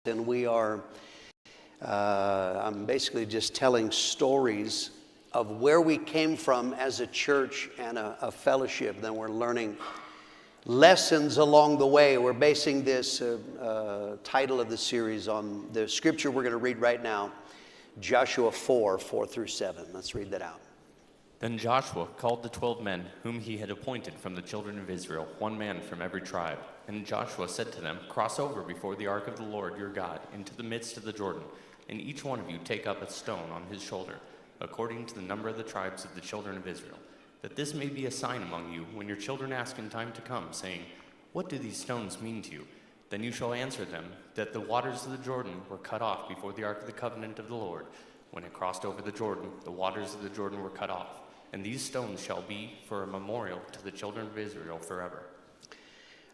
And we are, I'm basically just telling stories of where we came from as a church and a fellowship. Then we're learning lessons along the way. We're basing this title of the series on the scripture we're going to read right now, Joshua 4:4-7. Let's read that out. Then Joshua called the 12 men whom he had appointed from the children of Israel, one man from every tribe. And Joshua said to them, "Cross over before the ark of the Lord your God into the midst of the Jordan, and each one of you take up a stone on his shoulder, according to the number of the tribes of the children of Israel, that this may be a sign among you when your children ask in time to come, saying, 'What do these stones mean to you?' Then you shall answer them that the waters of the Jordan were cut off before the ark of the covenant of the Lord. When it crossed over the Jordan, the waters of the Jordan were cut off. And these stones shall be for a memorial to the children of Israel forever."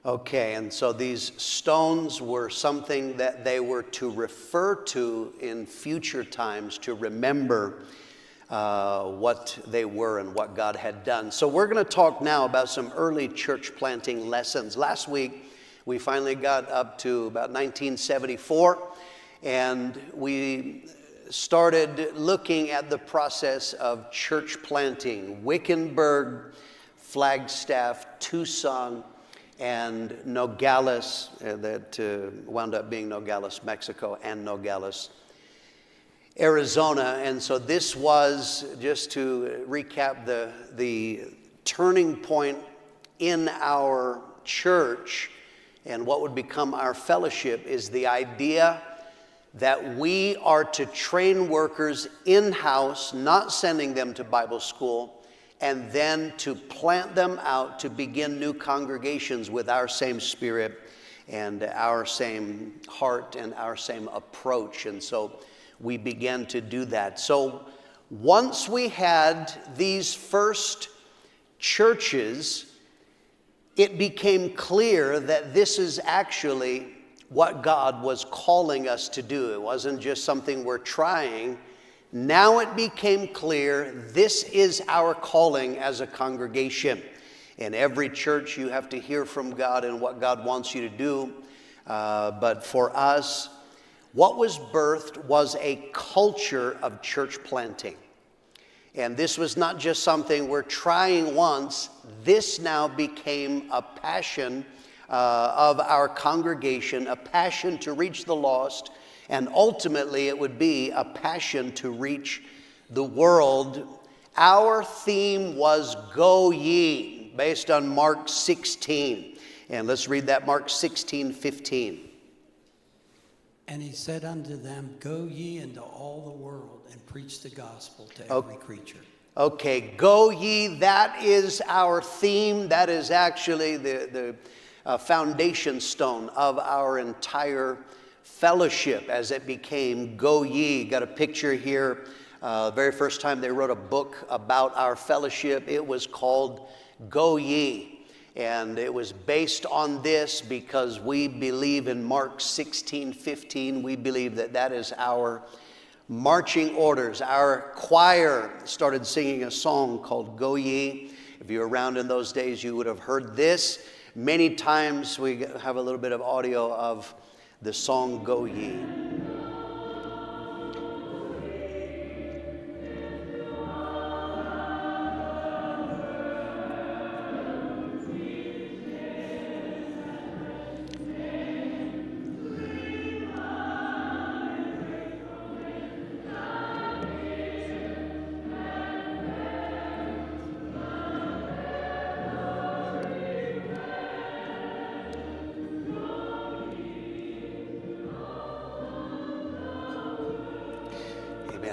Okay, and so these stones were something that they were to refer to in future times to remember what they were and what God had done. So we're going to talk now about some early church planting lessons. Last week, we finally got up to about 1974, and we started looking at the process of church planting. Wickenburg, Flagstaff, Tucson, and Nogales, that wound up being Nogales, Mexico, and Nogales, Arizona. And so this was, just to recap, the turning point in our church and what would become our fellowship is the idea that we are to train workers in-house, not sending them to Bible school, and then to plant them out to begin new congregations with our same spirit and our same heart and our same approach. And so we began to do that. So once we had these first churches, it became clear that this is actually what God was calling us to do. It wasn't just something we're trying. Now it became clear this is our calling as a congregation. In every church you have to hear from God and what God wants you to do. But for us, what was birthed was a culture of church planting. And this was not just something we're trying once. This now became a passion of our congregation, a passion to reach the lost, and ultimately it would be a passion to reach the world. Our theme was "Go ye," based on Mark 16. And let's read that, Mark 16:15. And he said unto them, "Go ye into all the world and preach the gospel to every creature." Okay, go ye, that is our theme. That is actually the foundation stone of our entire fellowship as it became "Go ye." Got a picture here. Very first time they wrote a book about our fellowship, it was called "Go Ye." And it was based on this because we believe in Mark 16:15. We believe that that is our marching orders. Our choir started singing a song called "Go Ye." If you were around in those days, you would have heard this. Many times we have a little bit of audio of the song "Go Ye."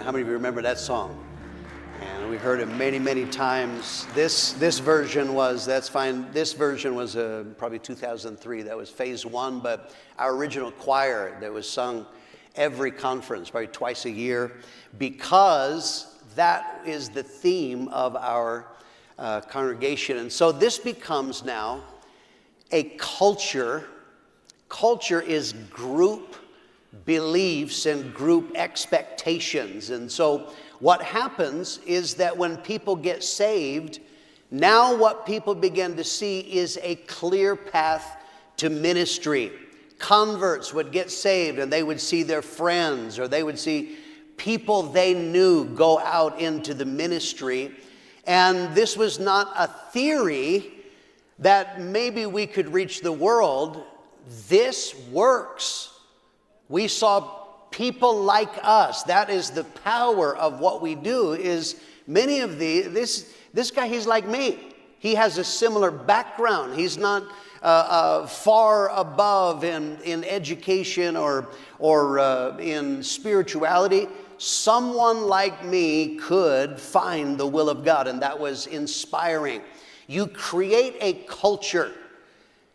How many of you remember that song? And we heard it many, many times. This version was, that's fine. This version was probably 2003. That was phase one. But our original choir that was sung every conference, probably twice a year, because that is the theme of our congregation. And so this becomes now a culture. Culture is group beliefs and group expectations. And so what happens is that when people get saved, now what people begin to see is a clear path to ministry. converts would get saved and they would see their friends or they would see people they knew go out into the ministry. And this was not a theory that maybe we could reach the world. This works. We saw people like us. That is the power of what we do. Is many of this guy, he's like me. He has a similar background. He's not far above in education or in spirituality. Someone like me could find the will of God, and that was inspiring. You create a culture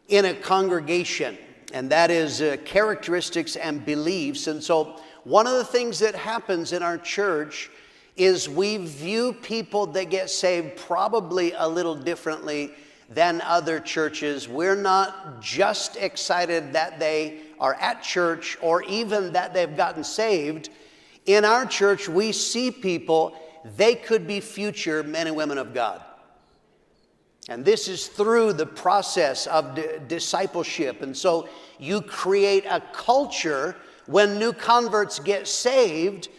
in a congregation, and that is characteristics and beliefs. And so one of the things that happens in our church is we view people that get saved probably a little differently than other churches. We're not just excited that they are at church or even that they've gotten saved. In our church, we see people, they could be future men and women of God. And this is through the process of discipleship. And so you create a culture when new converts get saved.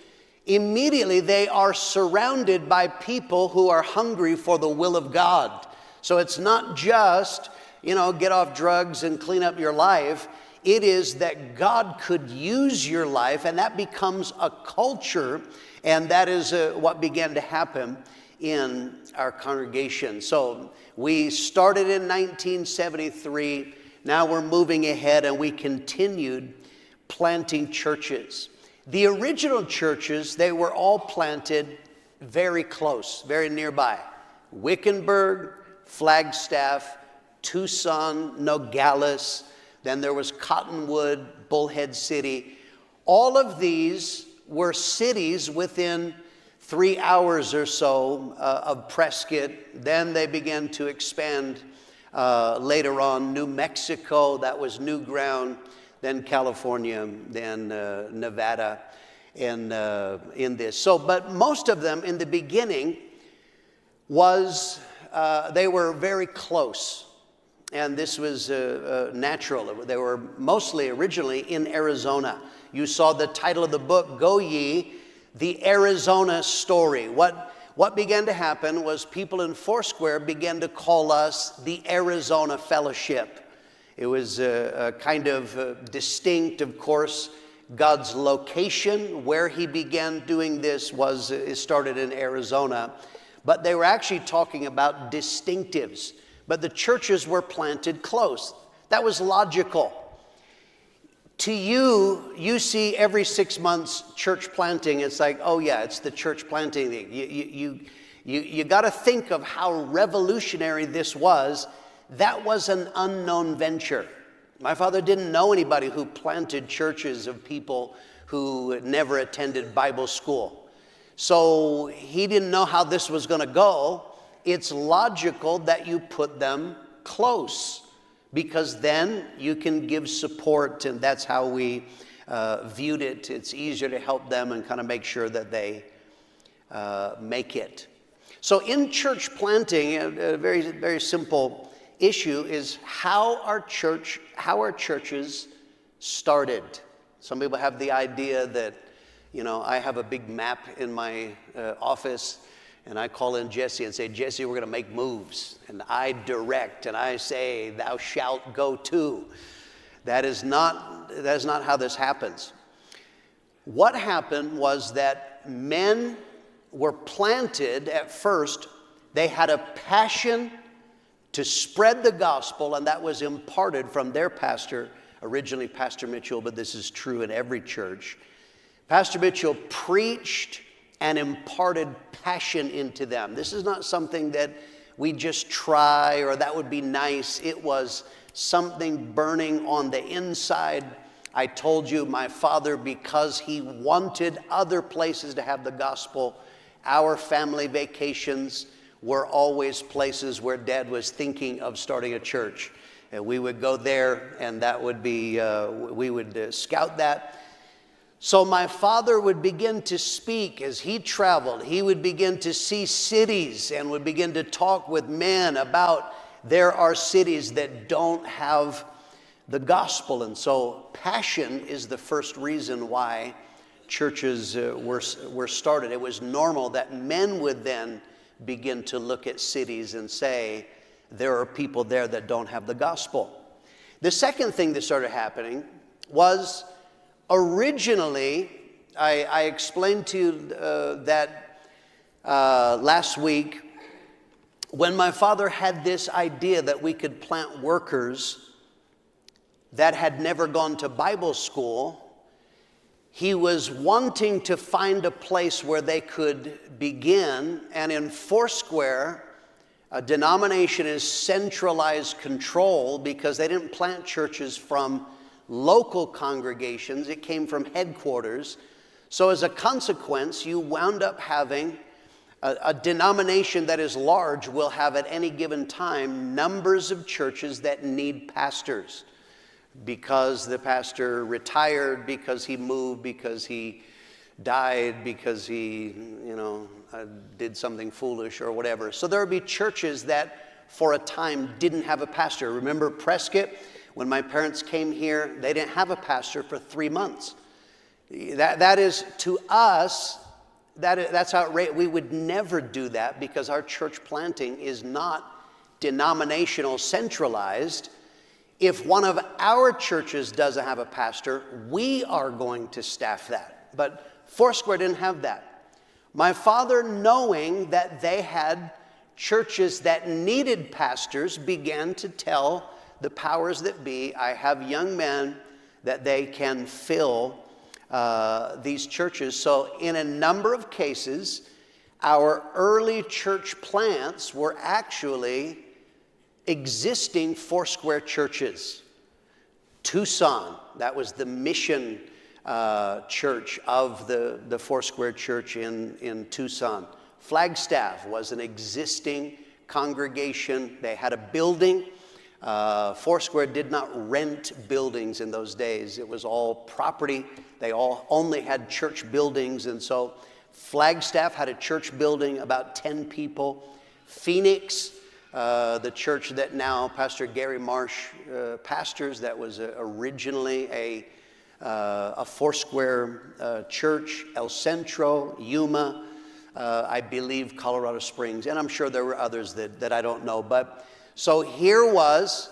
Immediately they are surrounded by people who are hungry for the will of God. So it's not just, get off drugs and clean up your life. It is that God could use your life, and that becomes a culture, and that is what began to happen in our congregation. So we started in 1973. Now we're moving ahead, and we continued planting churches. The original churches, they were all planted very close, very nearby. Wickenburg, Flagstaff, Tucson, Nogales. Then there was Cottonwood, Bullhead City. All of these were cities within 3 hours or so of Prescott. Then they began to expand later on. New Mexico, that was new ground. Then California, then Nevada, and in this. So, but most of them in the beginning was, they were very close. And this was natural. They were mostly originally in Arizona. You saw the title of the book, Go Ye, the Arizona Story. What began to happen was people in Foursquare began to call us the Arizona Fellowship. It was kind of distinct, of course. God's location, where he began doing this, it started in Arizona. But they were actually talking about distinctives. But the churches were planted close. That was logical. To you, you see every 6 months church planting. It's like, oh yeah, it's the church planting thing. You got to think of how revolutionary this was. That was an unknown venture. My father didn't know anybody who planted churches of people who never attended Bible school. So he didn't know how this was going to go. It's logical that you put them close, because then you can give support, and that's how we viewed it. It's easier to help them and kind of make sure that they make it. So in church planting, a very, very simple issue is how our churches started. Some people have the idea that, I have a big map in my office, and I call in Jesse and say, Jesse, we're going to make moves. And I direct, and I say, thou shalt go to. That is not how this happens. What happened was that men were planted at first. They had a passion to spread the gospel, and that was imparted from their pastor, originally Pastor Mitchell, but this is true in every church. Pastor Mitchell preached and imparted passion into them. This is not something that we just try or that would be nice. It was something burning on the inside. I told you, my father, because he wanted other places to have the gospel, our family vacations were always places where Dad was thinking of starting a church. And we would go there, and that would be, we would scout that. So my father would begin to speak as he traveled. He would begin to see cities and would begin to talk with men about there are cities that don't have the gospel. And so passion is the first reason why churches were started. It was normal that men would then begin to look at cities and say, there are people there that don't have the gospel. The second thing that started happening was originally, I explained to you that last week, when my father had this idea that we could plant workers that had never gone to Bible school, he was wanting to find a place where they could begin. And in Foursquare, a denomination is centralized control because they didn't plant churches from local congregations. It came from headquarters. So as a consequence, you wound up having a denomination that is large will have at any given time numbers of churches that need pastors because the pastor retired, because he moved, because he died, because he, did something foolish or whatever. So there would be churches that for a time didn't have a pastor. Remember Prescott? When my parents came here, they didn't have a pastor for 3 months. That is, to us, that's outrageous. We would never do that because our church planting is not denominational centralized. If one of our churches doesn't have a pastor, we are going to staff that. But Foursquare didn't have that. My father, knowing that they had churches that needed pastors, began to tell the powers that be, I have young men that they can fill these churches. So in a number of cases, our early church plants were actually existing Foursquare churches. Tucson, that was the mission church of the Foursquare church in Tucson. Flagstaff was an existing congregation. They had a building. Foursquare did not rent buildings in those days. It was all property. They all only had church buildings. And so Flagstaff had a church building, about 10 people. Phoenix, the church that now Pastor Gary Marsh pastors, that was originally a Foursquare church. El Centro, Yuma, I believe Colorado Springs, and I'm sure there were others that I don't know. But so here was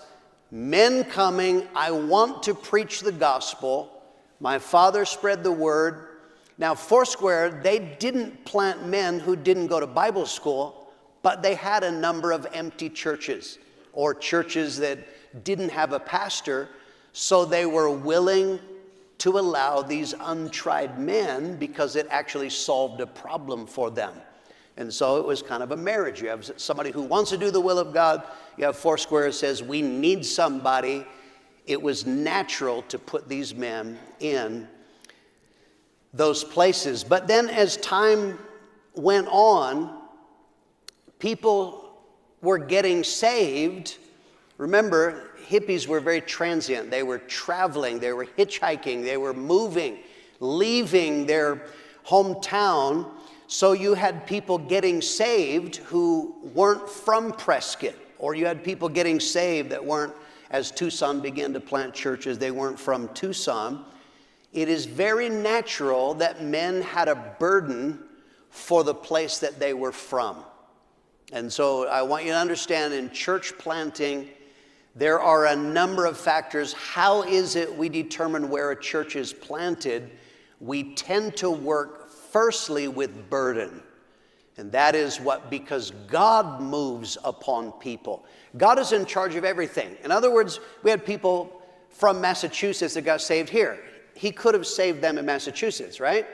men coming, I want to preach the gospel. My father spread the word. Now Foursquare, they didn't plant men who didn't go to Bible school, but they had a number of empty churches or churches that didn't have a pastor, so they were willing to allow these untried men because it actually solved a problem for them. And so it was kind of a marriage. You have somebody who wants to do the will of God. You have Foursquare that says, we need somebody. It was natural to put these men in those places. But then as time went on, people were getting saved. Remember, hippies were very transient. They were traveling, they were hitchhiking, they were moving, leaving their hometown. So you had people getting saved who weren't from Prescott, or you had people getting saved that weren't, as Tucson began to plant churches, they weren't from Tucson. It is very natural that men had a burden for the place that they were from. And so I want you to understand, in church planting, there are a number of factors. How is it we determine where a church is planted? We tend to work firstly with burden. And that is because God moves upon people. God is in charge of everything. In other words, we had people from Massachusetts that got saved here. He could have saved them in Massachusetts, right?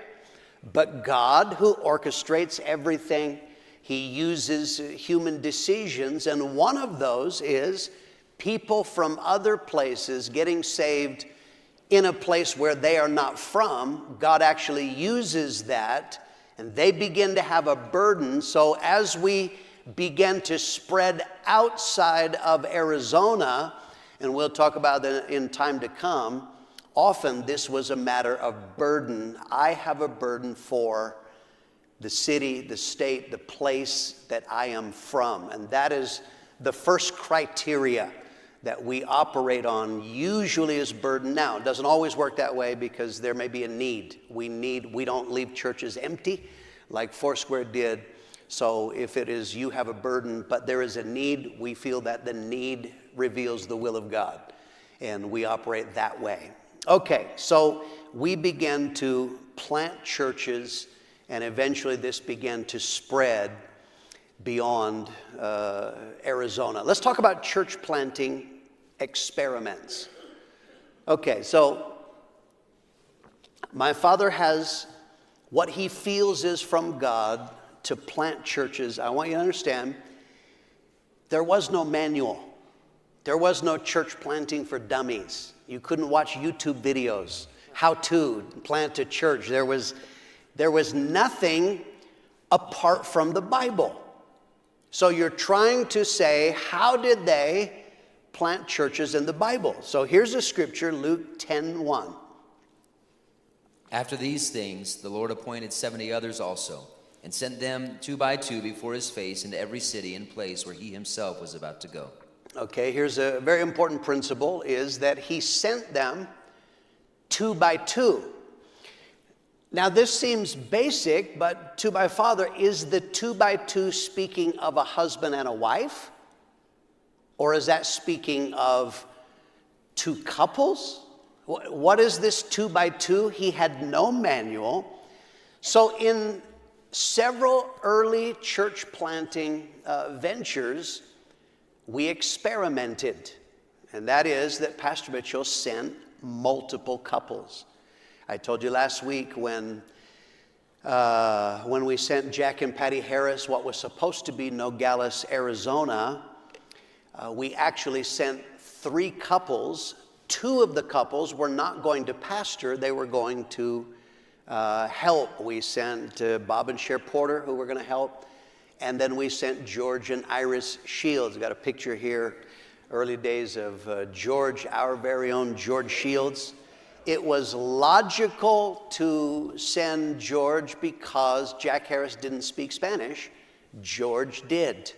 But God, who orchestrates everything, he uses human decisions. And one of those is people from other places getting saved in a place where they are not from. God actually uses that, and they begin to have a burden. So as we begin to spread outside of Arizona, and we'll talk about that in time to come, often this was a matter of burden. I have a burden for the city, the state, the place that I am from. And that is the first criteria that we operate on usually is burden. Now, it doesn't always work that way because there may be a need. We don't leave churches empty like Foursquare did. So if it is you have a burden, but there is a need, we feel that the need reveals the will of God. And we operate that way. Okay, so we began to plant churches, and eventually this began to spread beyond Arizona. Let's talk about church planting experiments. Okay, so my father has what he feels is from God to plant churches. I want you to understand, there was no manual. There was no church planting for dummies. You couldn't watch YouTube videos, how to plant a church. There was nothing apart from the Bible. So you're trying to say, how did they plant churches in the Bible? So here's a scripture, Luke 10:1. After these things, the Lord appointed 70 others also, and sent them 2 by 2 before his face into every city and place where he himself was about to go. Okay, here's a very important principle, is that he sent them 2 by 2. Now this seems basic, but 2 by father, is the 2 by 2 speaking of a husband and a wife? Or is that speaking of 2 couples? What is this 2 by 2? He had no manual. So in several early church planting ventures, we experimented. And that is that Pastor Mitchell sent multiple couples. I told you last week when we sent Jack and Patty Harris what was supposed to be Nogales, Arizona, we actually sent 3 couples. 2 of the couples were not going to pastor, they were going to help. We sent Bob and Cher Porter, who were going to help, and then we sent George and Iris Shields. Got a picture here, early days of George, our very own George Shields. It was logical to send George because Jack Harris didn't speak Spanish. George did.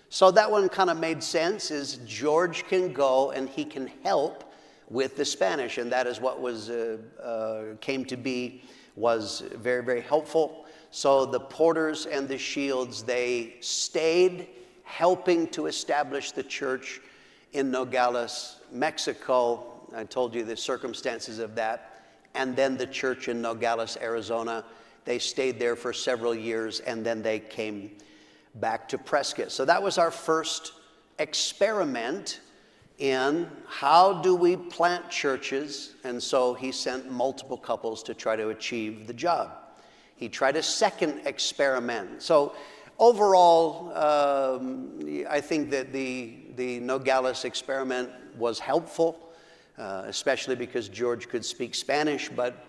So that one kind of made sense, is George can go and he can help with the Spanish, and that is what was came to be, was very, very helpful. So the Porters and the Shields, they stayed helping to establish the church in Nogales, Mexico. I told you the circumstances of that. And then the church in Nogales, Arizona, they stayed there for several years, and then they came back to Prescott. So that was our first experiment in how do we plant churches. And so he sent multiple couples to try to achieve the job. He tried a second experiment. So overall, I think that the Nogales experiment was helpful, especially because George could speak Spanish, but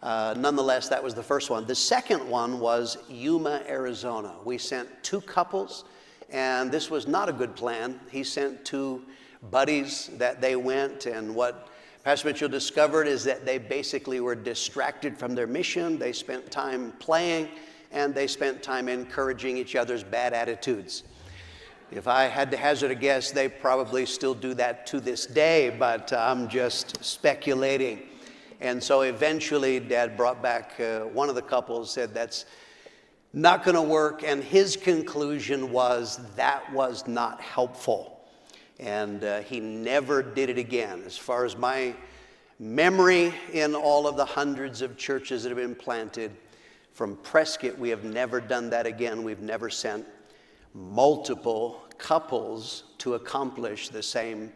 nonetheless, that was the first one. The second one was Yuma, Arizona. We sent 2 couples, and this was not a good plan. He sent 2 buddies that they went, and what Pastor Mitchell discovered is that they basically were distracted from their mission. They spent time playing, and they spent time encouraging each other's bad attitudes. If I had to hazard a guess, they probably still do that to this day, but I'm just speculating. And so eventually Dad brought back one of the couples, said that's not going to work, and his conclusion was that was not helpful. And he never did it again. As far as my memory, in all of the hundreds of churches that have been planted from Prescott, we have never done that again. We've never sent multiple couples to accomplish the same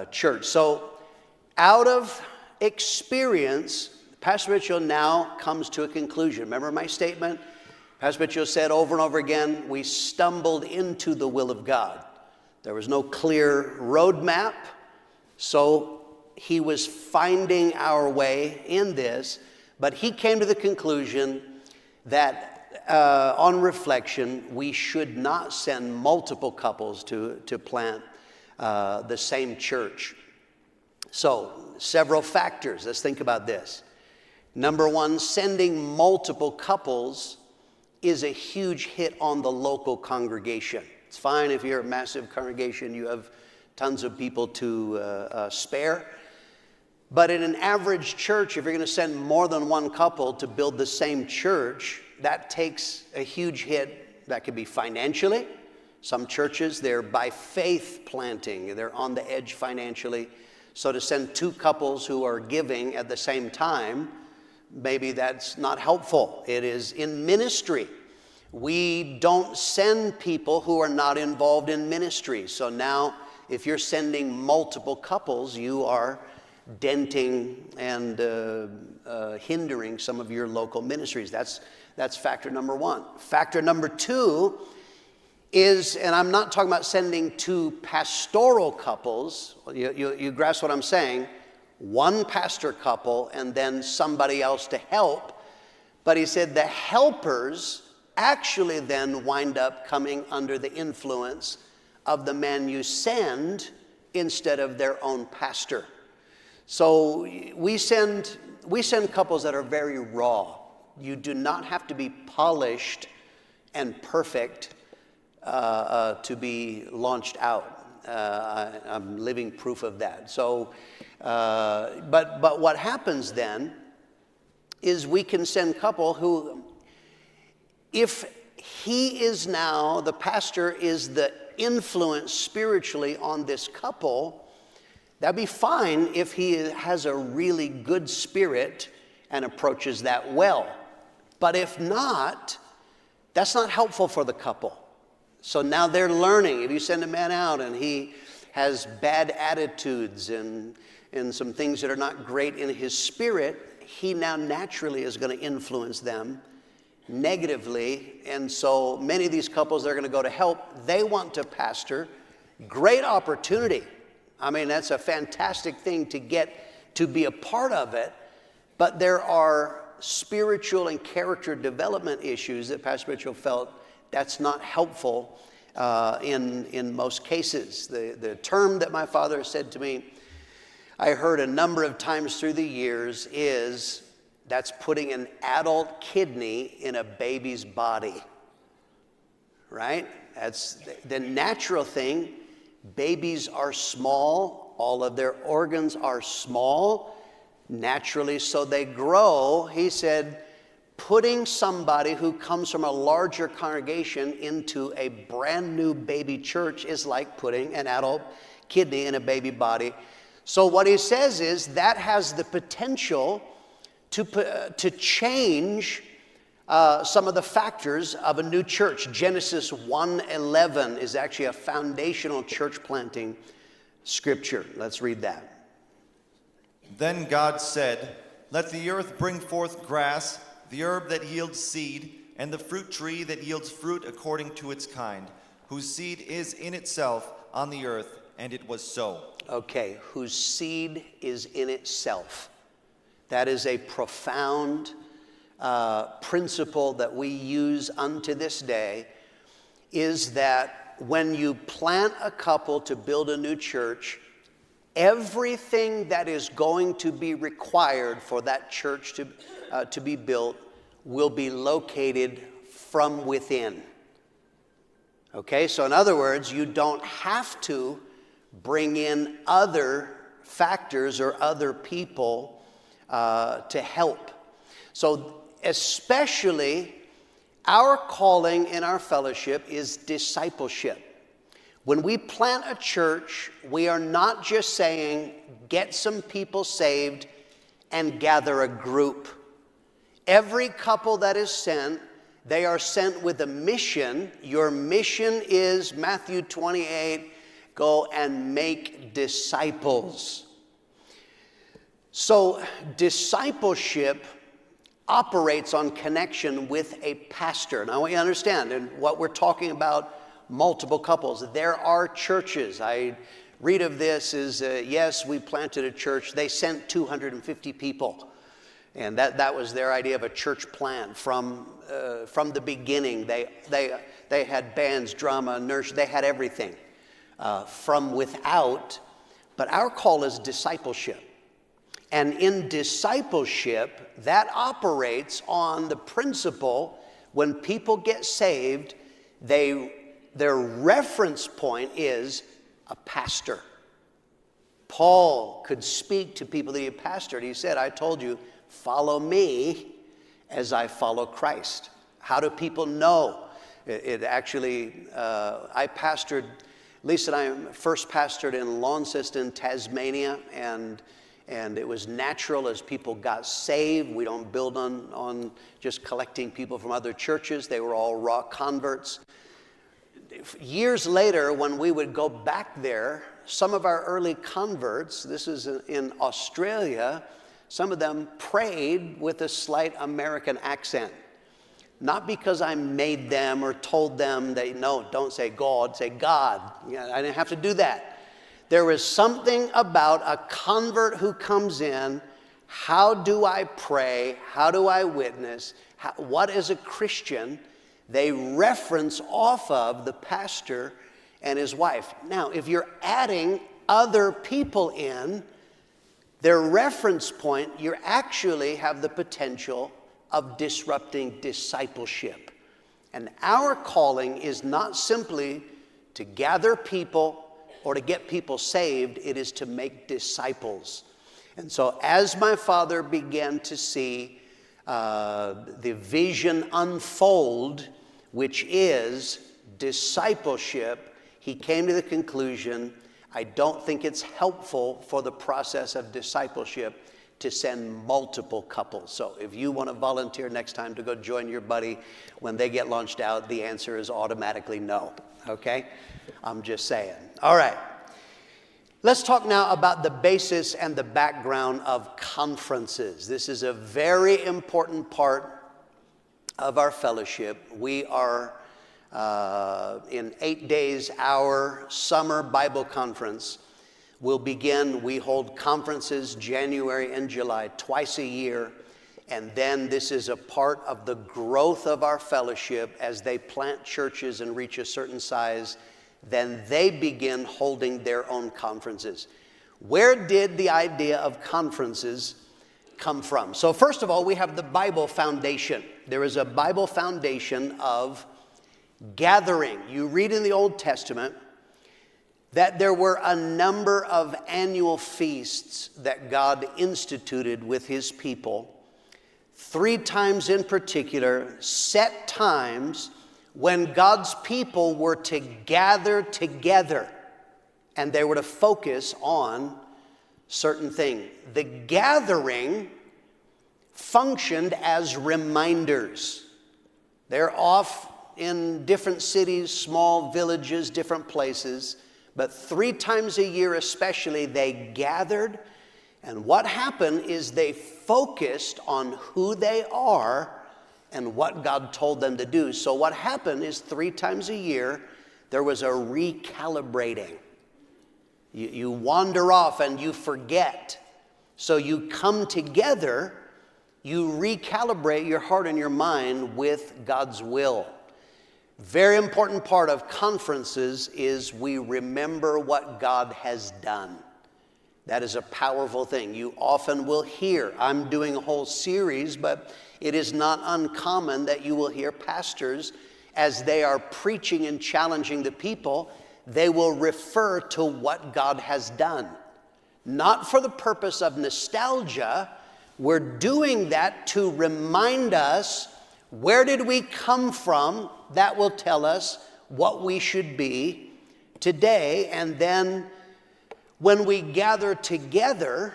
church. So out of experience, Pastor Mitchell now comes to a conclusion. Remember my statement? Pastor Mitchell said over and over again, we stumbled into the will of God. There was no clear roadmap, so he was finding our way in this, but he came to the conclusion that on reflection, we should not send multiple couples to plant the same church. So, several factors. Let's think about this. Number one, sending multiple couples is a huge hit on the local congregation. It's fine if you're a massive congregation, you have tons of people to spare. But in an average church, if you're going to send more than one couple to build the same church, that takes a huge hit. That could be financially. Some churches, they're by faith planting. They're on the edge financially. So to send two couples who are giving at the same time, maybe that's not helpful. It is in ministry. We don't send people who are not involved in ministry. So now, if you're sending multiple couples, you are denting and hindering some of your local ministries. That's factor number one. Factor number two is, and I'm not talking about sending two pastoral couples. You grasp what I'm saying? One pastor couple and then somebody else to help. But he said the helpers actually then wind up coming under the influence of the man you send instead of their own pastor. So we send couples that are very raw. You do not have to be polished and perfect to be launched out. I'm living proof of that. So, but what happens then is we can send couple who, if he is now, the pastor is the influence spiritually on this couple, that'd be fine if he has a really good spirit and approaches that well. But if not, that's not helpful for the couple. So now they're learning. If you send a man out and he has bad attitudes and some things that are not great in his spirit, he now naturally is going to influence them negatively. And so many of these couples that are going to go to help, they want to pastor. Great opportunity. I mean, that's a fantastic thing to get to be a part of it. But there are spiritual and character development issues that Pastor Mitchell felt that's not helpful in most cases. The term that my father said to me, I heard a number of times through the years, is that's putting an adult kidney in a baby's body. Right? That's the natural thing. Babies are small. All of their organs are small. Naturally, so they grow. He said, putting somebody who comes from a larger congregation into a brand new baby church is like putting an adult kidney in a baby body. So what he says is that has the potential to change some of the factors of a new church. Genesis 1:11 is actually a foundational church planting scripture. Let's read that. Then God said, "Let the earth bring forth grass, the herb that yields seed, and the fruit tree that yields fruit according to its kind, whose seed is in itself on the earth." And it was so. Okay, whose seed is in itself. That is a profound principle that we use unto this day, is that when you plant a couple to build a new church, everything that is going to be required for that church to be built will be located from within. Okay, so in other words, you don't have to bring in other factors or other people to help. So especially our calling in our fellowship is discipleship. When we plant a church, we are not just saying, get some people saved and gather a group. Every couple that is sent, they are sent with a mission. Your mission is Matthew 28, go and make disciples. So discipleship operates on connection with a pastor. Now we understand, and what we're talking about, multiple couples. There are churches. I read of this is, yes, we planted a church. They sent 250 people. And that was their idea of a church plant from the beginning. They had bands, drama, nursery. They had everything from without. But our call is discipleship. And in discipleship, that operates on the principle when people get saved, their reference point is a pastor. Paul could speak to people that he pastored. He said, I told you, follow me as I follow Christ. How do people know? It actually, I pastored, Lisa and I first pastored in Launceston, Tasmania, and it was natural as people got saved. We don't build on just collecting people from other churches. They were all raw converts. Years later, when we would go back there, some of our early converts, this is in Australia, some of them prayed with a slight American accent. Not because I made them or told them that, no, don't say God, say God. I didn't have to do that. There was something about a convert who comes in. How do I pray? How do I witness? What is a Christian? They reference off of the pastor and his wife. Now, if you're adding other people in, their reference point, you actually have the potential of disrupting discipleship. And our calling is not simply to gather people or to get people saved, it is to make disciples. And so as my father began to see the vision unfold, which is discipleship, he came to the conclusion, I don't think it's helpful for the process of discipleship to send multiple couples. So if you want to volunteer next time to go join your buddy when they get launched out, the answer is automatically no, okay? I'm just saying. All right. Let's talk now about the basis and the background of conferences. This is a very important part of our fellowship. We are in 8 days, our summer Bible conference will begin. We hold conferences January and July, twice a year. And then this is a part of the growth of our fellowship as they plant churches and reach a certain size. Then they begin holding their own conferences. Where did the idea of conferences come from? So first of all, we have the Bible foundation. There is a Bible foundation of gathering. You read in the Old Testament that there were a number of annual feasts that God instituted with his people. 3 times in particular, set times when God's people were to gather together and they were to focus on certain things. The gathering functioned as reminders. They're off in different cities, small villages, different places. But 3 times a year especially, they gathered. And what happened is they focused on who they are and what God told them to do. So what happened is 3 times a year, there was a recalibrating. You wander off and you forget. So you come together, you recalibrate your heart and your mind with God's will. Very important part of conferences is we remember what God has done. That is a powerful thing. You often will hear, I'm doing a whole series, but it is not uncommon that you will hear pastors as they are preaching and challenging the people, they will refer to what God has done. Not for the purpose of nostalgia. We're doing that to remind us, where did we come from? That will tell us what we should be today. And then when we gather together,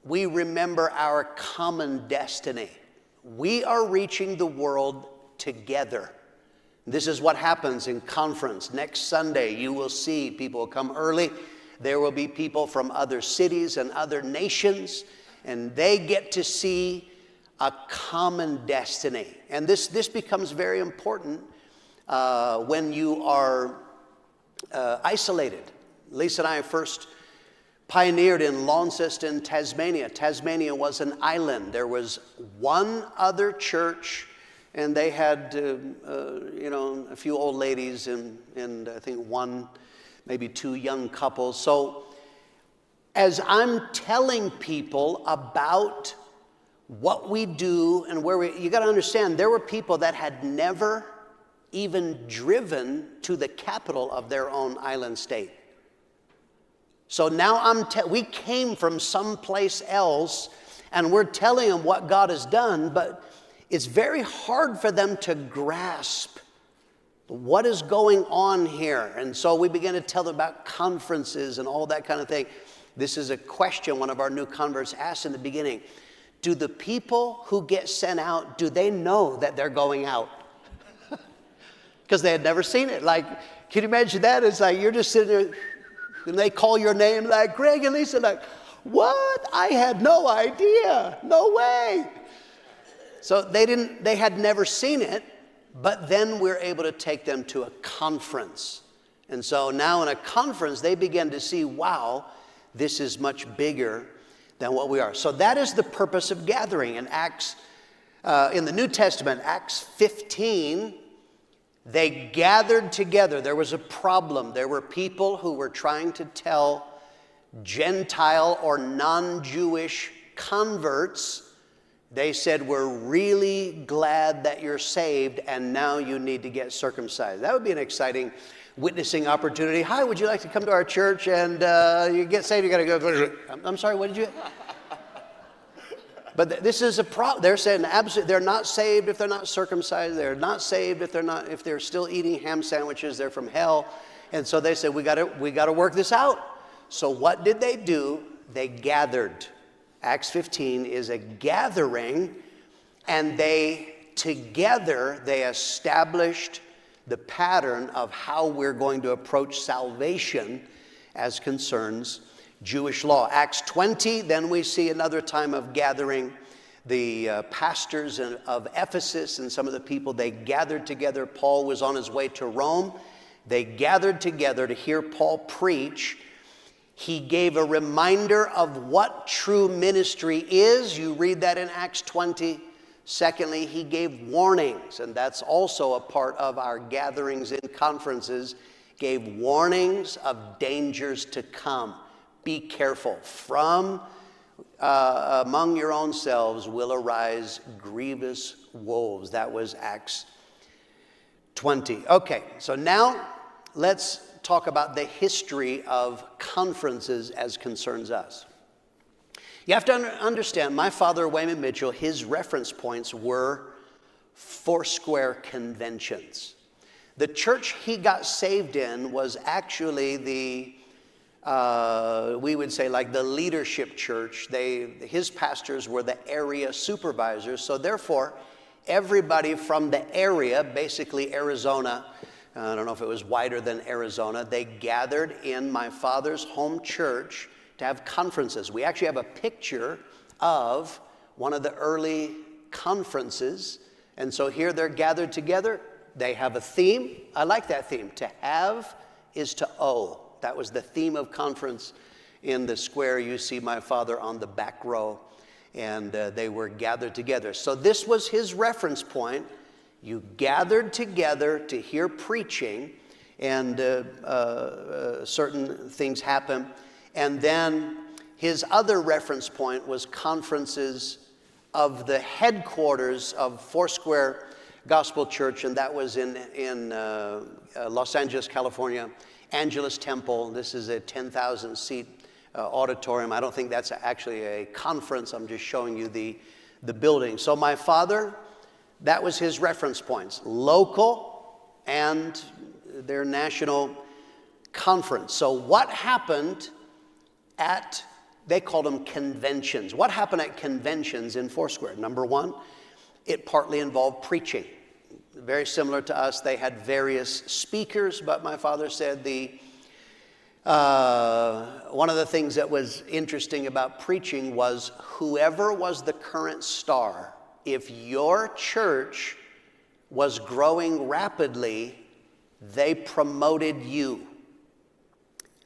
we remember our common destiny. We are reaching the world together. This is what happens in conference. Next Sunday, you will see people come early. There will be people from other cities and other nations, and they get to see a common destiny. And this becomes very important when you are isolated. Lisa and I first pioneered in Launceston, Tasmania. Tasmania was an island. There was one other church, and they had a few old ladies and I think 1, maybe 2 young couples. So as I'm telling people about what we do and you got to understand, there were people that had never even driven to the capital of their own island state. So now we came from someplace else, and we're telling them what God has done, but it's very hard for them to grasp what is going on here. And so we began to tell them about conferences and all that kind of thing. This is a question one of our new converts asked in the beginning. Do the people who get sent out, do they know that they're going out? Because they had never seen it. Like, can you imagine that? It's like you're just sitting there, and they call your name like, Greg and Lisa, like, what? I had no idea. No way. So they had never seen it, but then we're able to take them to a conference. And so now in a conference, they begin to see, wow, this is much bigger than what we are. So that is the purpose of gathering. In in the New Testament, Acts 15, they gathered together. There was a problem. There were people who were trying to tell Gentile or non-Jewish converts. They said, we're really glad that you're saved, and now you need to get circumcised. That would be an exciting witnessing opportunity. Hi, would you like to come to our church and you get saved? You got to go. I'm sorry, what did you? But this is a problem. They're saying absolutely, they're not saved if they're not circumcised. They're not saved if they're still eating ham sandwiches. They're from hell. And so they said, we got to work this out. So what did they do? They gathered. Acts 15 is a gathering, and together they established the pattern of how we're going to approach salvation as concerns Jewish law. Acts 20, then we see another time of gathering. The pastors of Ephesus and some of the people, they gathered together. Paul was on his way to Rome. They gathered together to hear Paul preach. He gave a reminder of what true ministry is. You read that in Acts 20. Secondly, he gave warnings, and that's also a part of our gatherings in conferences. Gave warnings of dangers to come. Be careful. From among your own selves will arise grievous wolves. That was Acts 20. Okay, so now let's talk about the history of conferences as concerns us. You have to understand, my father, Wayman Mitchell, his reference points were Foursquare conventions. The church he got saved in was actually we would say like the leadership church. His pastors were the area supervisors, so therefore everybody from the area, basically Arizona, I don't know if it was wider than Arizona, they gathered in my father's home church to have conferences. We actually have a picture of one of the early conferences, and so here they're gathered together. They have a theme. I like that theme. To have is to owe. That was the theme of conference in the square. You see my father on the back row, and they were gathered together. So this was his reference point. You gathered together to hear preaching, and certain things happen. And then his other reference point was conferences of the headquarters of Foursquare Gospel Church, and that was in Los Angeles, California. Angelus Temple. This is a 10,000 seat auditorium. I don't think that's actually a conference. I'm just showing you the building. So my father, that was his reference points. Local and their national conference. So what happened they called them conventions. What happened at conventions in Foursquare? Number one, it partly involved preaching. Very similar to us, they had various speakers, but my father said one of the things that was interesting about preaching was whoever was the current star, if your church was growing rapidly, they promoted you.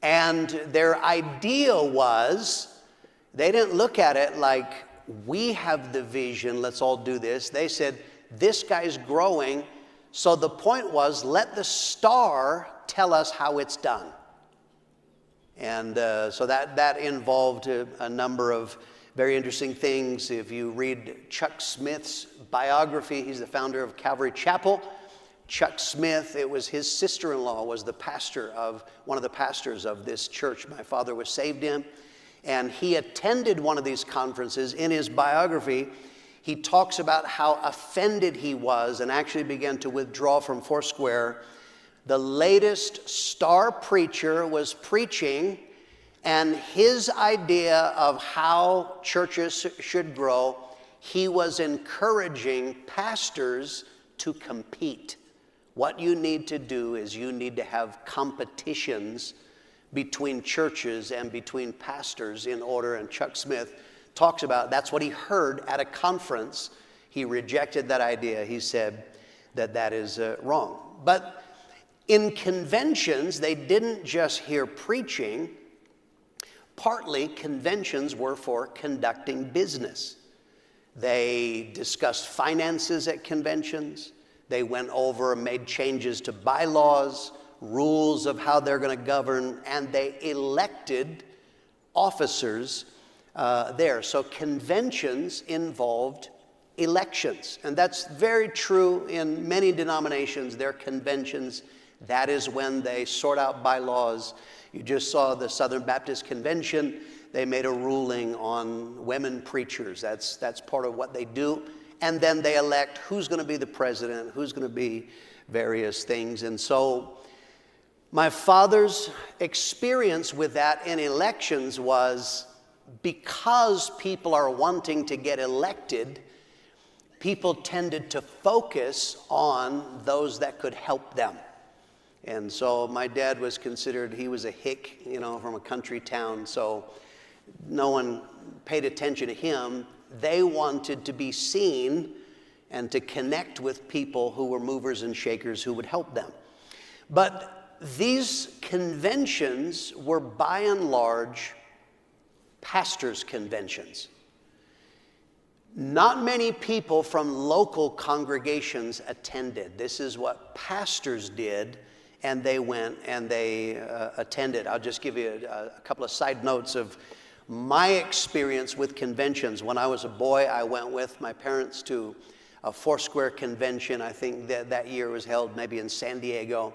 And their idea was, they didn't look at it like, we have the vision, let's all do this. They said, this guy's growing, so the point was, let the star tell us how it's done. And so that involved a number of very interesting things. If you read Chuck Smith's biography, he's the founder of Calvary Chapel. Chuck Smith, it was his sister-in-law was one of the pastors of this church my father was saved in. And he attended one of these conferences. In his biography, he talks about how offended he was and actually began to withdraw from Foursquare. The latest star preacher was preaching, and his idea of how churches should grow, he was encouraging pastors to compete. What you need to do is you need to have competitions between churches and between pastors in order, and Chuck Smith talks about that's what he heard at a conference. He rejected that idea. He said that is wrong. But in conventions, they didn't just hear preaching. Partly, conventions were for conducting business. They discussed finances at conventions. They went over and made changes to bylaws, rules of how they're going to govern, and they elected officers there. So conventions involved elections, and that's very true in many denominations. Their conventions, that is when they sort out bylaws. You just saw the Southern Baptist Convention. They made a ruling on women preachers. That's part of what they do. And then they elect who's going to be the president, who's going to be various things. And so my father's experience with that in elections was, because people are wanting to get elected, people tended to focus on those that could help them. And so my dad was considered, he was a hick, from a country town, so no one paid attention to him. They wanted to be seen and to connect with people who were movers and shakers who would help them. But these conventions were by and large pastors' conventions. Not many people from local congregations attended. This is what pastors did, and they went and they attended. I'll just give you a couple of side notes of my experience with conventions. When I was a boy, I went with my parents to a Foursquare convention. I think that year was held maybe in San Diego.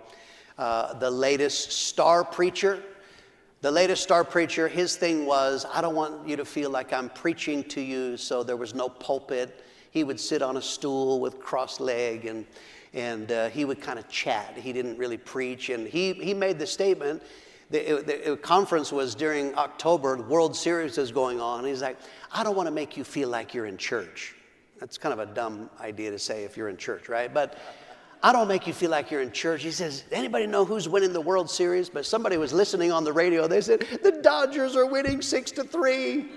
The latest star preacher, his thing was, I don't want you to feel like I'm preaching to you, so there was no pulpit. He would sit on a stool with crossed leg, and he would kind of chat. He didn't really preach, and he made the statement. The conference was during October, the World Series was going on. He's like, I don't want to make you feel like you're in church. That's kind of a dumb idea to say if you're in church, right? But I don't make you feel like you're in church. He says, anybody know who's winning the World Series? But somebody was listening on the radio. They said, the Dodgers are winning 6-3.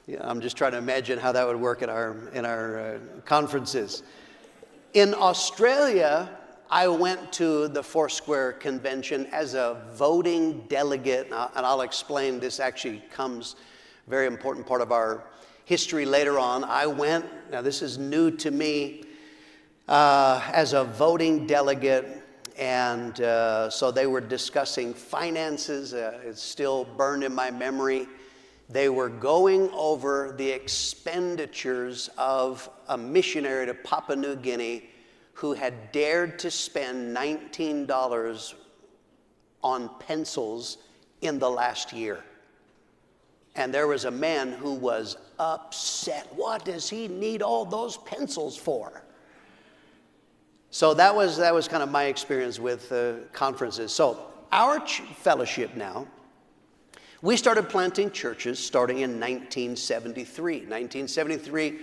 Yeah, I'm just trying to imagine how that would work in our conferences. In Australia, I went to the Foursquare convention as a voting delegate, and I'll explain, this actually comes very important part of our history later on. I went, now this is new to me, as a voting delegate, and so they were discussing finances. It's still burned in my memory. They were going over the expenditures of a missionary to Papua New Guinea who had dared to spend $19 on pencils in the last year. And there was a man who was upset. What does he need all those pencils for? So that was kind of my experience with conferences. So our fellowship now, we started planting churches starting in 1973. 1973,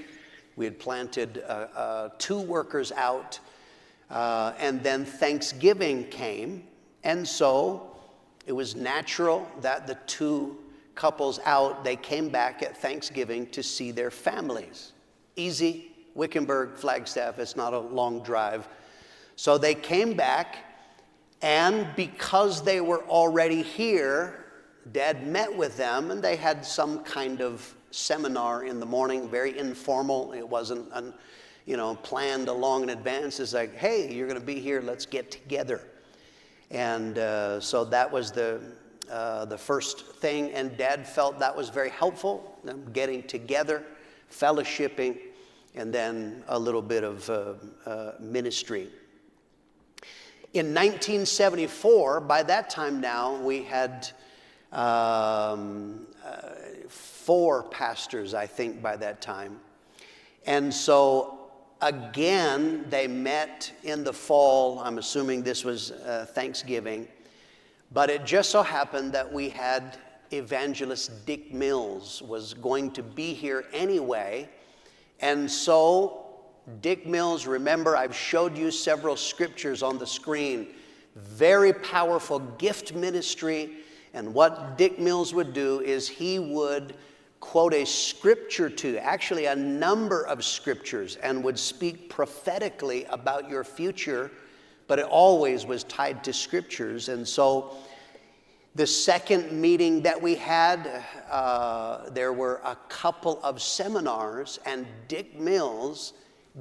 we had planted 2 workers out, and then Thanksgiving came, and so it was natural that the 2 couples out, they came back at Thanksgiving to see their families. Easy, Wickenburg, Flagstaff, it's not a long drive. So they came back, and because they were already here, Dad met with them, and they had some kind of seminar in the morning, very informal. It wasn't, planned along in advance. It's like, hey, you're going to be here. Let's get together. And so that was the first thing. And Dad felt that was very helpful, them getting together, fellowshipping, and then a little bit of ministry. In 1974, by that time now, we had 4 pastors, I think, by that time. And so, again, they met in the fall. I'm assuming this was Thanksgiving. But it just so happened that we had evangelist Dick Mills was going to be here anyway. And so Dick Mills, remember, I've showed you several scriptures on the screen. Very powerful gift ministry. And what Dick Mills would do is he would quote a scripture to, actually a number of scriptures, and would speak prophetically about your future, but it always was tied to scriptures. And so the second meeting that we had, there were a couple of seminars, and Dick Mills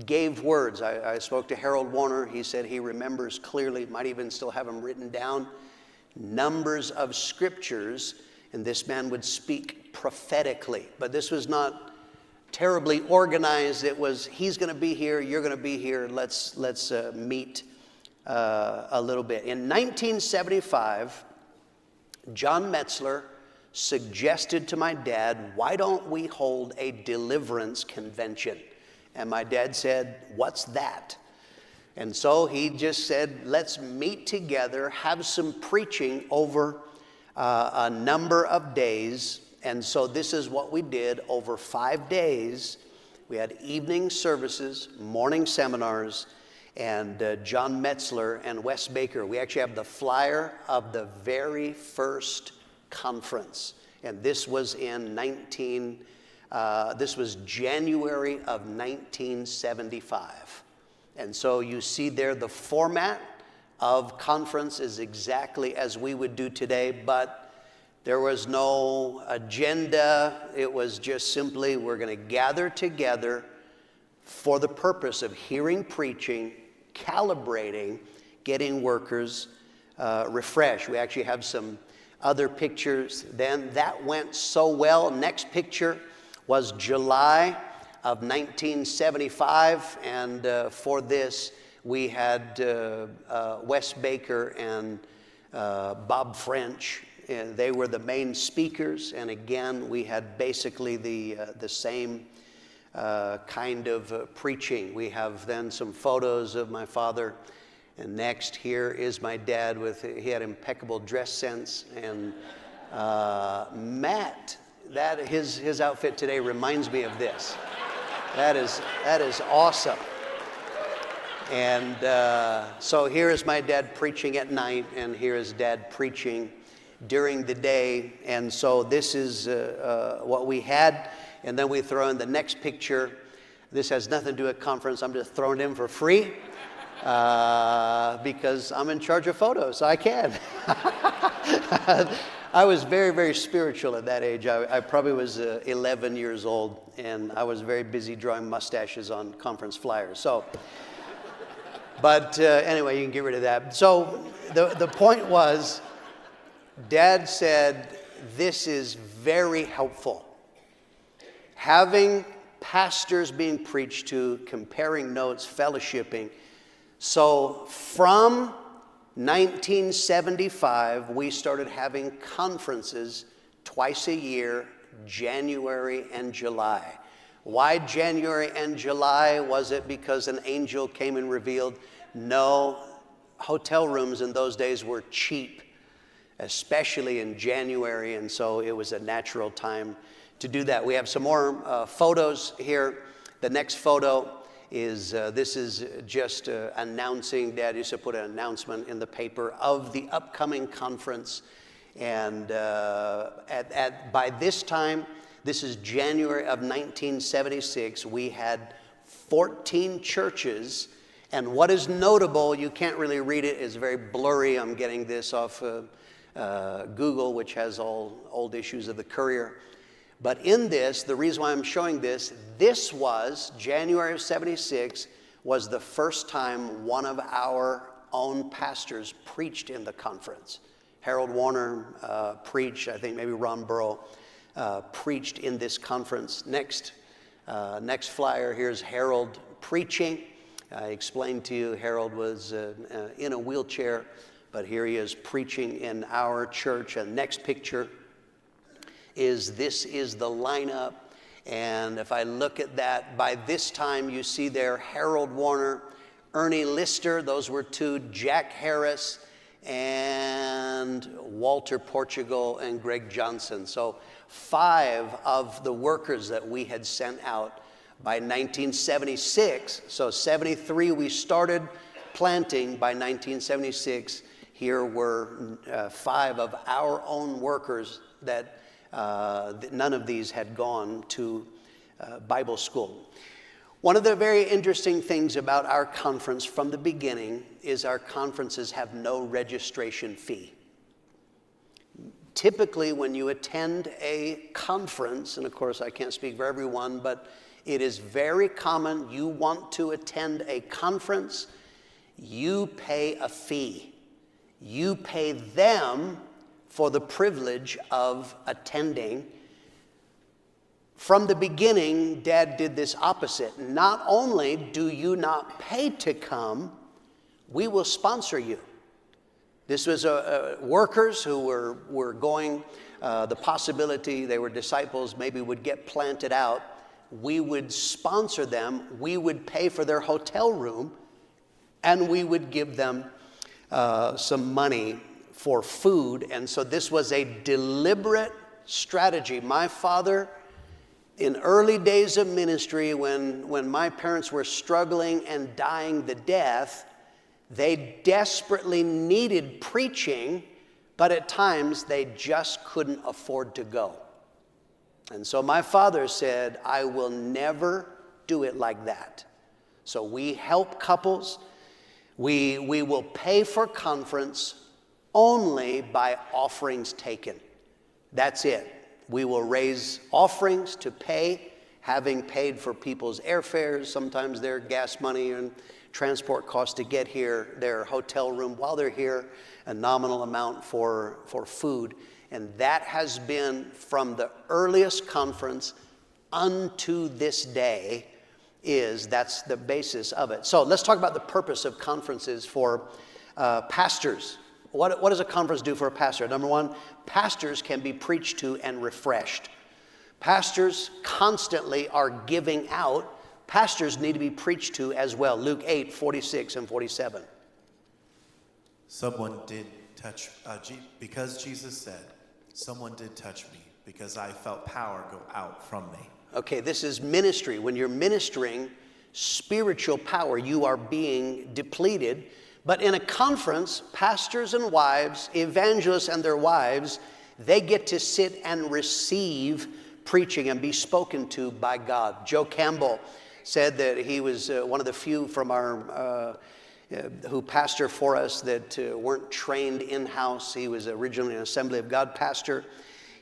gave words. I spoke to Harold Warner. He said he remembers clearly, might even still have them written down, numbers of scriptures, and this man would speak prophetically. But this was not terribly organized. It was, he's going to be here, you're going to be here, let's meet a little bit. In 1975, John Metzler suggested to my dad, why don't we hold a deliverance convention? And my dad said, what's that? And so he just said, let's meet together, have some preaching over a number of days. And so this is what we did over 5 days. We had evening services, morning seminars, and John Metzler and Wes Baker. We actually have the flyer of the very first conference. And this was in this was January of 1975. And so you see there the format of conference is exactly as we would do today, but there was no agenda. It was just simply, we're going to gather together for the purpose of hearing preaching, calibrating, getting workers refreshed. We actually have some other pictures then. That went so well. Next picture was July of 1975, and for this we had Wes Baker and Bob French. And they were the main speakers, and again we had basically the same kind of preaching. We have then some photos of my father, and next here is my dad he had impeccable dress sense, and Matt, that his outfit today reminds me of this. That is awesome. And so here is my dad preaching at night, and here is Dad preaching during the day. And so this is what we had. And then we throw in the next picture. This has nothing to do with conference. I'm just throwing it in for free because I'm in charge of photos. So I can. I was very, very spiritual at that age. I probably was 11 years old, and I was very busy drawing mustaches on conference flyers. So, but anyway, you can get rid of that. So the point was, Dad said, this is very helpful. Having pastors being preached to, comparing notes, fellowshipping. So from 1975, we started having conferences twice a year, January and July. Why January and July? Was it because an angel came and revealed? No, hotel rooms in those days were cheap, especially in January, and so it was a natural time to do that. We have some more photos here. The next photo is, this is just announcing, Dad used to put an announcement in the paper of the upcoming conference. And by this time, this is January of 1976, we had 14 churches. And what is notable, you can't really read it, it's very blurry. I'm getting this off Google, which has all old issues of the Courier. But in this, the reason why I'm showing this was January of 76, was the first time one of our own pastors preached in the conference. Harold Warner preached, I think maybe Ron Burrow preached in this conference. Next flyer, here's Harold preaching. I explained to you Harold was in a wheelchair, but here he is preaching in our church. And next picture is this is the lineup. And if I look at that, by this time you see there Harold Warner, Ernie Lister, those were two, Jack Harris, and Walter Portugal and Greg Johnson. So 5 of the workers that we had sent out by 1976. So 73 we started planting. By 1976, here were 5 of our own workers that none of these had gone to Bible school. One of the very interesting things about our conference from the beginning is our conferences have no registration fee. Typically, when you attend a conference, and of course I can't speak for everyone, but it is very common, you want to attend a conference, you pay a fee. You pay them for the privilege of attending. From the beginning, Dad did this opposite. Not only do you not pay to come, we will sponsor you. This was workers who were going, the possibility they were disciples, maybe would get planted out. We would sponsor them. We would pay for their hotel room, and we would give them some money for food. And so this was a deliberate strategy. My father, in early days of ministry, when my parents were struggling and dying the death, they desperately needed preaching, but at times they just couldn't afford to go. And so my father said, I will never do it like that. So we help couples. We will pay for conference only by offerings taken. That's it. We will raise offerings to pay, having paid for people's airfares, sometimes their gas money and transport costs to get here, their hotel room while they're here, a nominal amount for food. And that has been from the earliest conference unto this day, that's the basis of it. So let's talk about the purpose of conferences for pastors. What does a conference do for a pastor? Number one, pastors can be preached to and refreshed. Pastors constantly are giving out. Pastors need to be preached to as well. Luke 8, 46 and 47. Someone did touch, because Jesus said, someone did touch me because I felt power go out from me. Okay, this is ministry. When you're ministering spiritual power, you are being depleted. But in a conference, pastors and wives, evangelists and their wives, they get to sit and receive preaching and be spoken to by God. Joe Campbell said that he was one of the few from our who pastor for us that weren't trained in-house. He was originally an Assembly of God pastor.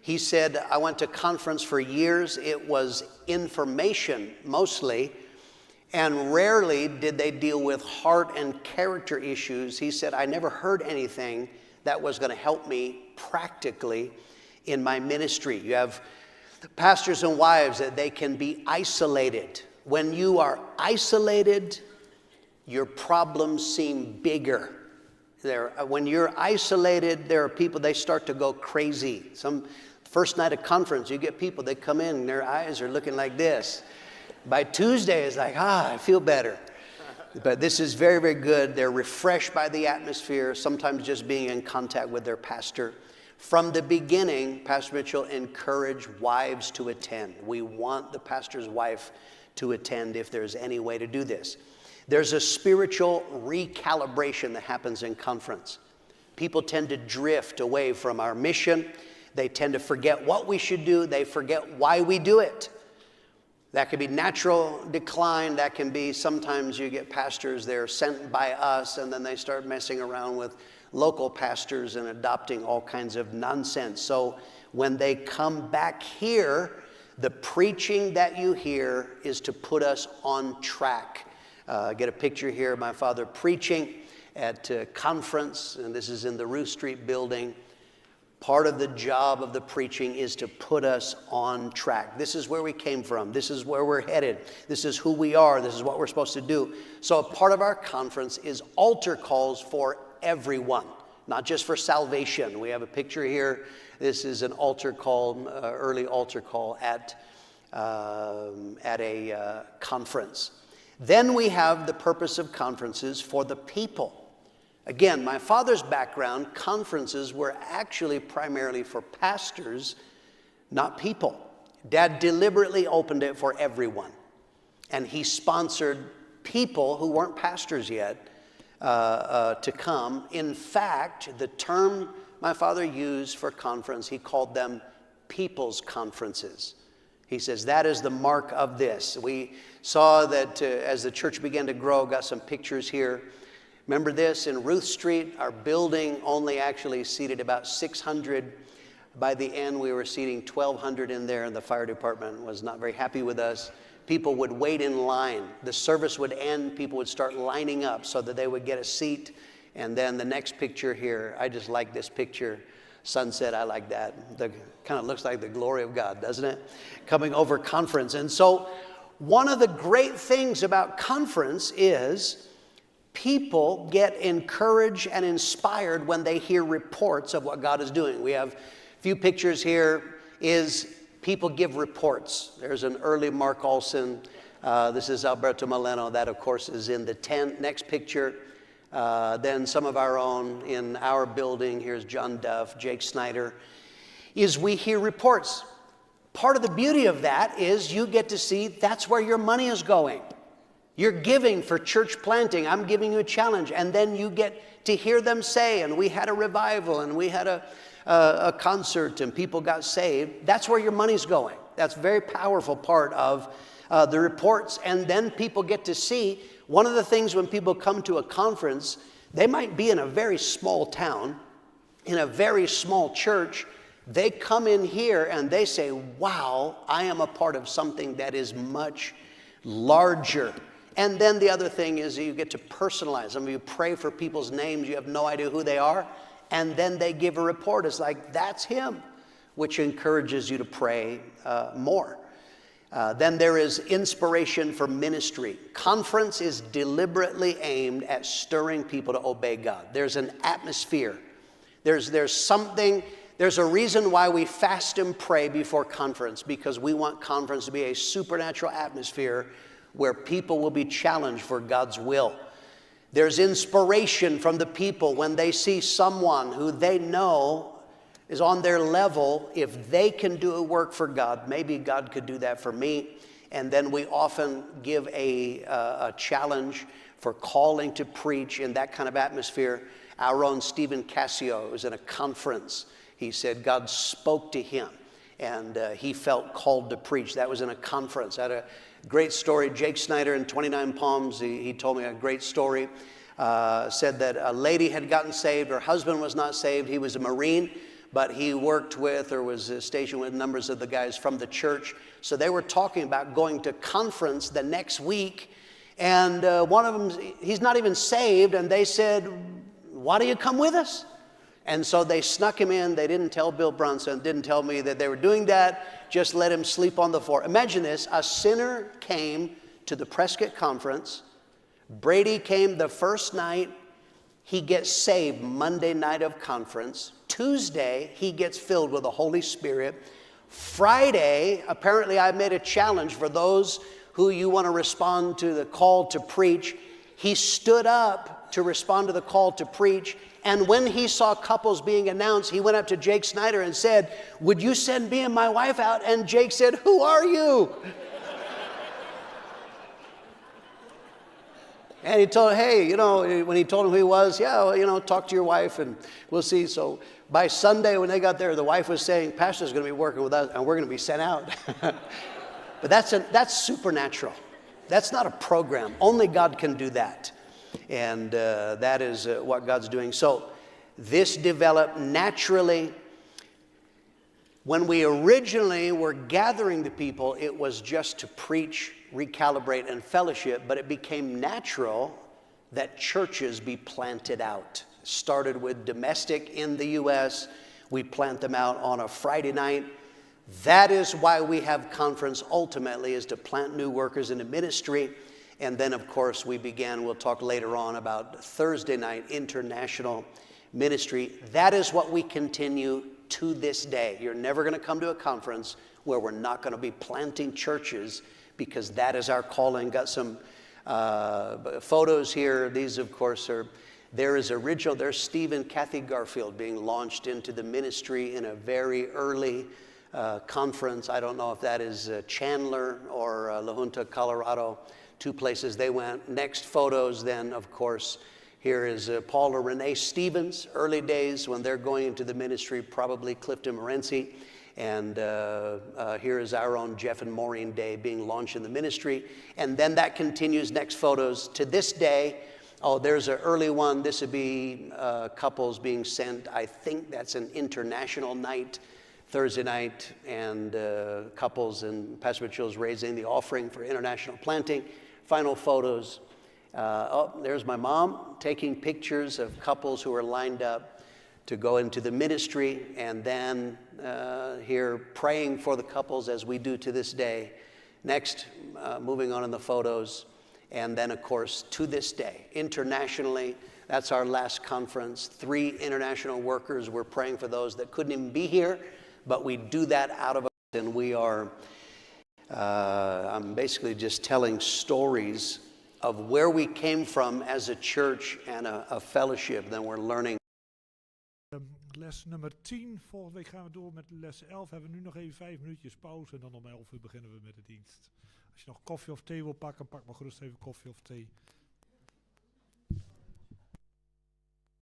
He said, I went to conference for years. It was information mostly, and rarely did they deal with heart and character issues. He said, I never heard anything that was going to help me practically in my ministry. You have pastors and wives that they can be isolated. When you are isolated, your problems seem bigger. When you're isolated, there are people, they start to go crazy. First night of conference, you get people, they come in and their eyes are looking like this. By Tuesday, it's like, I feel better. But this is very, very good. They're refreshed by the atmosphere, sometimes just being in contact with their pastor. From the beginning, Pastor Mitchell encouraged wives to attend. We want the pastor's wife to attend if there's any way to do this. There's a spiritual recalibration that happens in conference. People tend to drift away from our mission. They tend to forget what we should do. They forget why we do it. That can be natural decline. That can be sometimes you get pastors, they're sent by us, and then they start messing around with local pastors and adopting all kinds of nonsense. So when they come back here, the preaching that you hear is to put us on track. Get a picture here of my father preaching at a conference, and this is in the Ruth Street building. Part of the job of the preaching is to put us on track. This is where we came from. This is where we're headed. This is who we are. This is what we're supposed to do. So a part of our conference is altar calls for everyone, not just for salvation. We have a picture here. This is an altar call, early altar call at a conference. Then we have the purpose of conferences for the people. Again, my father's background, conferences were actually primarily for pastors, not people. Dad deliberately opened it for everyone. And he sponsored people who weren't pastors yet to come. In fact, the term my father used for conference, he called them people's conferences. He says, that is the mark of this. We saw that as the church began to grow, got some pictures here. Remember this, in Ruth Street, our building only actually seated about 600. By the end, we were seating 1,200 in there, and the fire department was not very happy with us. People would wait in line. The service would end, people would start lining up so that they would get a seat. And then the next picture here, I just like this picture. Sunset, I like that. The kind of looks like the glory of God, doesn't it? Coming over conference. And so one of the great things about conference is people get encouraged and inspired when they hear reports of what God is doing. We have a few pictures here. Is people give reports. There's an early Mark Olson. This is Alberto Moleno. That, of course, is in the tent. Next picture. Then some of our own in our building. Here's John Duff, Jake Snyder. Is we hear reports. Part of the beauty of that is you get to see that's where your money is going. You're giving for church planting. I'm giving you a challenge. And then you get to hear them say, and we had a revival, and we had a concert, and people got saved. That's where your money's going. That's a very powerful part of the reports. And then people get to see, one of the things when people come to a conference, they might be in a very small town, in a very small church. They come in here and they say, wow, I am a part of something that is much larger. And then the other thing is you get to personalize them. You pray for people's names. You have no idea who they are. And then they give a report. It's like, that's him, which encourages you to pray more. Then there is inspiration for ministry. Conference is deliberately aimed at stirring people to obey God. There's an atmosphere. There's something, there's a reason why we fast and pray before conference, because we want conference to be a supernatural atmosphere where people will be challenged for God's will. There's inspiration from the people when they see someone who they know is on their level. If they can do a work for God, maybe God could do that for me. And then we often give a challenge for calling to preach in that kind of atmosphere. Our own Stephen Cassio was in a conference. He said God spoke to him, and he felt called to preach. That was in a conference. I had a great story. Jake Snyder in 29 Palms, he told me a great story. Said that a lady had gotten saved. Her husband was not saved. He was a Marine, but he worked with or was stationed with numbers of the guys from the church. So they were talking about going to conference the next week. And one of them, he's not even saved. And they said, why do you come with us? And so they snuck him in. They didn't tell Bill Brunson, didn't tell me that they were doing that. Just let him sleep on the floor. Imagine this. A sinner came to the Prescott conference. Brady came the first night. He gets saved Monday night of conference. Tuesday, he gets filled with the Holy Spirit. Friday, apparently I made a challenge for those who you want to respond to the call to preach. He stood up to respond to the call to preach. And when he saw couples being announced, he went up to Jake Snyder and said, would you send me and my wife out? And Jake said, who are you? And he told, hey, when he told him who he was, yeah, well, talk to your wife and we'll see. So by Sunday when they got there, the wife was saying, Pastor's going to be working with us and we're going to be sent out. But that's supernatural. That's not a program. Only God can do that. And that is what God's doing. So this developed naturally. When we originally were gathering the people, it was just to preach, recalibrate, and fellowship, but it became natural that churches be planted out. Started with domestic in the U.S., We plant them out on a Friday night. That is why we have conference ultimately, is to plant new workers into ministry. And then, of course, we'll talk later on about Thursday night international ministry. That is what we continue to this day. You're never going to come to a conference where we're not going to be planting churches, because that is our calling. Got some photos here. These, of course, there's Steve and Kathy Garfield being launched into the ministry in a very early conference. I don't know if that is Chandler or La Junta, Colorado, two places they went. Next photos then, of course, here is Paul or Renee Stevens, early days when they're going into the ministry, probably Clifton Morency. And here is our own Jeff and Maureen Day being launched in the ministry. And then that continues, next photos, to this day. Oh, there's an early one. This would be couples being sent. I think that's an international night, Thursday night, and couples, and Pastor Mitchell's raising the offering for international planting. Final photos. There's my mom taking pictures of couples who are lined up to go into the ministry, and then here praying for the couples as we do to this day. Next, moving on in the photos, and then of course to this day, internationally, that's our last conference. 3 international workers. We're praying for those that couldn't even be here, but we do that out of us, and we are, I'm basically just telling stories of where we came from as a church and a fellowship. Then we're learning. Les nummer 10. Volgende week gaan we door met les 11. Hebben we nu nog even 5 minuutjes pauze. En dan om 11 uur beginnen we met de dienst. Als je nog koffie of thee wil pakken, pak maar gerust even koffie of thee.